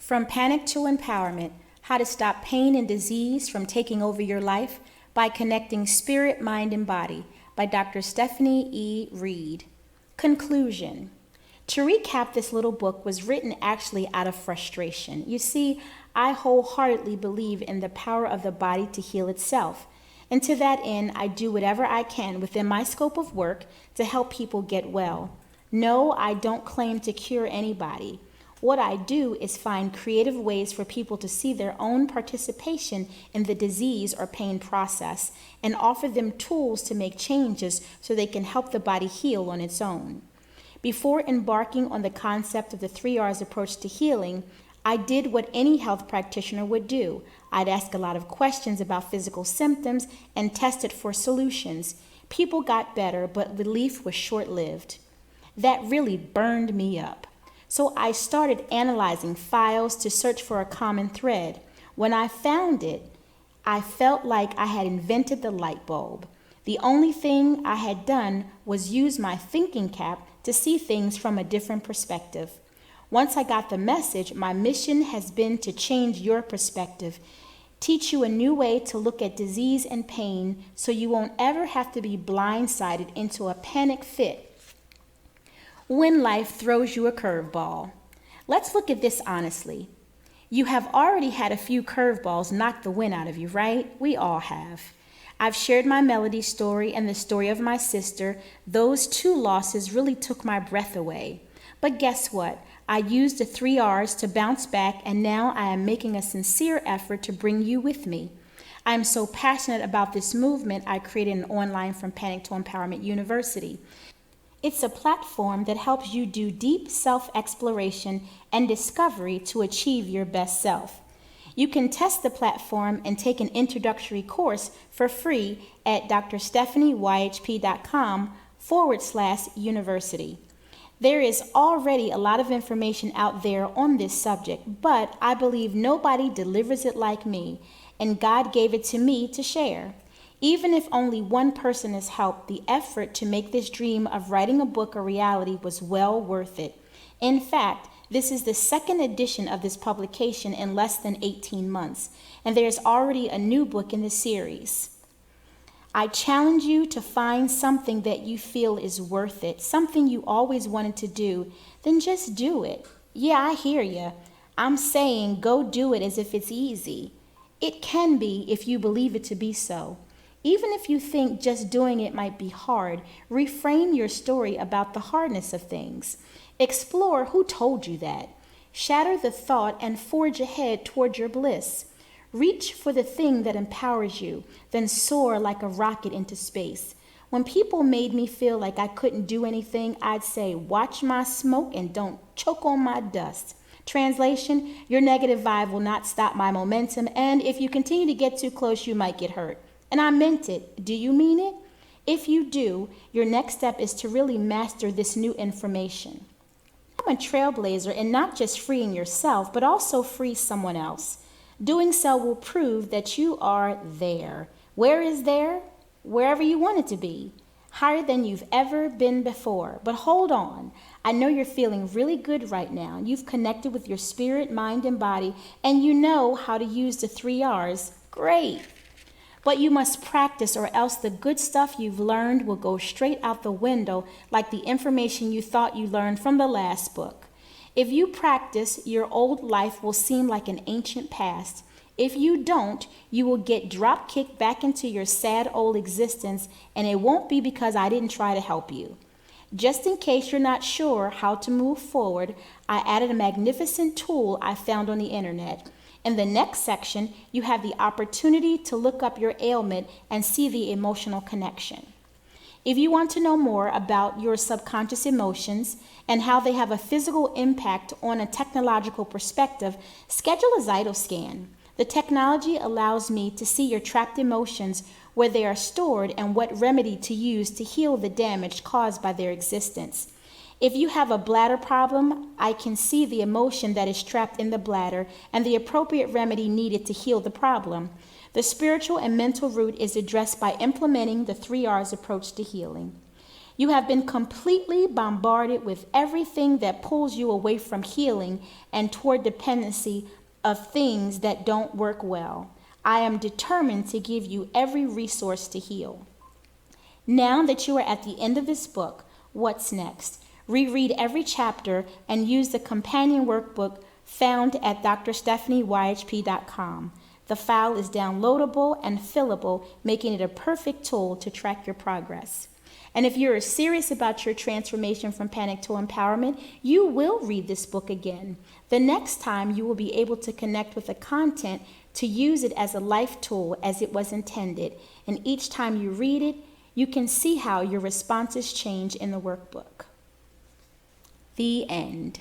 From Panic to Empowerment, How to Stop Pain and Disease from Taking Over Your Life by Connecting Spirit, Mind, and Body by Dr. Stephanie E. Reed. Conclusion. To recap, this little book was written actually out of frustration. You see, I wholeheartedly believe in the power of the body to heal itself. And to that end, I do whatever I can within my scope of work to help people get well. No, I don't claim to cure anybody. What I do is find creative ways for people to see their own participation in the disease or pain process and offer them tools to make changes so they can help the body heal on its own. Before embarking on the concept of the 3 R's approach to healing, I did what any health practitioner would do. I'd ask a lot of questions about physical symptoms and tested for solutions. People got better, but relief was short-lived. That really burned me up. So I started analyzing files to search for a common thread. When I found it, I felt like I had invented the light bulb. The only thing I had done was use my thinking cap to see things from a different perspective. Once I got the message, my mission has been to change your perspective, teach you a new way to look at disease and pain so you won't ever have to be blindsided into a panic fit when life throws you a curveball. Let's look at this honestly. You have already had a few curveballs knock the wind out of you, right? We all have. I've shared my Melody story and the story of my sister. Those 2 losses really took my breath away. But guess what? I used the 3 R's to bounce back, and now I am making a sincere effort to bring you with me. I am so passionate about this movement, I created an online From Panic to Empowerment University. It's a platform that helps you do deep self-exploration and discovery to achieve your best self. You can test the platform and take an introductory course for free at drstephanieyhp.com/university. There is already a lot of information out there on this subject, but I believe nobody delivers it like me, and God gave it to me to share. Even if only one person is helped, the effort to make this dream of writing a book a reality was well worth it. In fact, this is the 2nd edition of this publication in less than 18 months, and there's already a new book in the series. I challenge you to find something that you feel is worth it, something you always wanted to do, then just do it. Yeah, I hear you. I'm saying go do it as if it's easy. It can be if you believe it to be so. Even if you think just doing it might be hard, reframe your story about the hardness of things. Explore who told you that. Shatter the thought and forge ahead toward your bliss. Reach for the thing that empowers you, then soar like a rocket into space. When people made me feel like I couldn't do anything, I'd say, watch my smoke and don't choke on my dust. Translation, your negative vibe will not stop my momentum, and if you continue to get too close, you might get hurt. And I meant it. Do you mean it? If you do, your next step is to really master this new information. I'm a trailblazer in not just freeing yourself, but also free someone else. Doing so will prove that you are there. Where is there? Wherever you want it to be. Higher than you've ever been before. But hold on. I know you're feeling really good right now. You've connected with your spirit, mind, and body, and you know how to use the 3 R's. Great. But you must practice, or else the good stuff you've learned will go straight out the window like the information you thought you learned from the last book. If you practice, your old life will seem like an ancient past. If you don't, you will get drop-kicked back into your sad old existence, and it won't be because I didn't try to help you. Just in case you're not sure how to move forward, I added a magnificent tool I found on the internet. In the next section, you have the opportunity to look up your ailment and see the emotional connection. If you want to know more about your subconscious emotions and how they have a physical impact on a technological perspective, schedule a Zyto scan. The technology allows me to see your trapped emotions, where they are stored, and what remedy to use to heal the damage caused by their existence. If you have a bladder problem, I can see the emotion that is trapped in the bladder and the appropriate remedy needed to heal the problem. The spiritual and mental root is addressed by implementing the 3 R's approach to healing. You have been completely bombarded with everything that pulls you away from healing and toward dependency of things that don't work well. I am determined to give you every resource to heal. Now that you are at the end of this book, what's next? Reread every chapter and use the companion workbook found at drstephanieyhp.com. The file is downloadable and fillable, making it a perfect tool to track your progress. And if you're serious about your transformation from panic to empowerment, you will read this book again. The next time you will be able to connect with the content to use it as a life tool as it was intended. And each time you read it, you can see how your responses change in the workbook. The end.